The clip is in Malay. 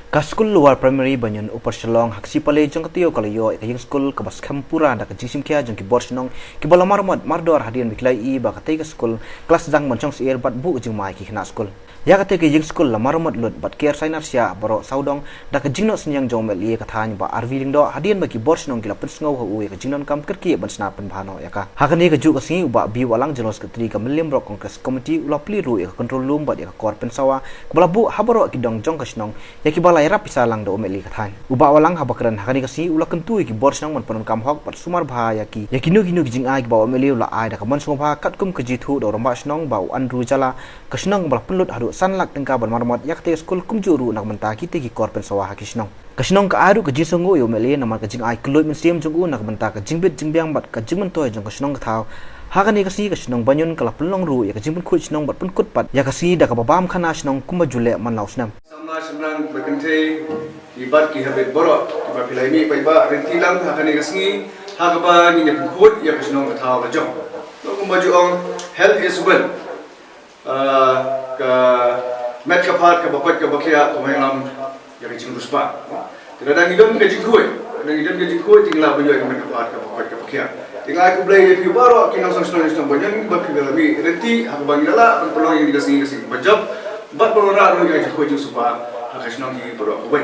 Ka school luar primary banyan upar Shillong haksi pale jong katio kalayo ka yung school ka bas kampura da ka jingsim kya jong ki borsinong ki bala marmot mardor hadian biklai I ba ka tega school class dang mancong si bat bu jing mai ki khna school ya ka tega yung school la marmot lut bat care signer sia baro saudong da ka jingno senyang jong mel ye ka thany ba arvi ling do hadian ba ki borsinong ki la pensngau ha uwe ka jingnon kam kerki ban sna pen bhano ya ka hakani ka ju ka singi ba bi walang jelos ka tri ka milim ro congress committee ulapli ru ka control room ba ya ka kor pensawa bala bu habaro ki dong jong ka snong ya ki bala ira pisalang do umeli kathan uba walang habakran hakani kasi ulakan tu ki borsnang man panon kam hok pat sumar bha ya ki yakinu ginu ki jing ai ki ba umeli ula ai da kaman sung bha kat kum ki jithu do ramba snong ba anru jala kasnong bal penlut hadu sanlak tengka ban marmot yakte skul kum juru nak menta ki te ki korpen sawa hakisnong kasnong ka aru ka jisungu yo umeli namar ka jing ai kluit min sim jungu nak menta ka jingbit jingbyang bat ka jingman toy jong kasnong ka thau hakani kasi kasnong banyon kala penlong ru ya ka jingpun khut snong bat pun kut pat ya kasi da ka babam khana snong kumba jule man lausnam Sebenarnya berkentai ibat ki habet borok ibat pilai mi paiba renti lang hakane kasngi hakaba ni ne phut ya kasnong thaw ka jong to kum baju ong health is well ka met ka phat ka bakot ka bakhya to lam ya ki jing ruspa tidak ada ngidom ke jingkui ada ngidom ke jingkui tinggal baju ka met ka phat ka bakot ka bakhya tinggal ku blai ki borok ki nang sang snong banyak ibat pilai mi renti hakaba ngila pelong yang dikasih bajab bat pelora ro ya jiko ju supa hakasnong ki borok ko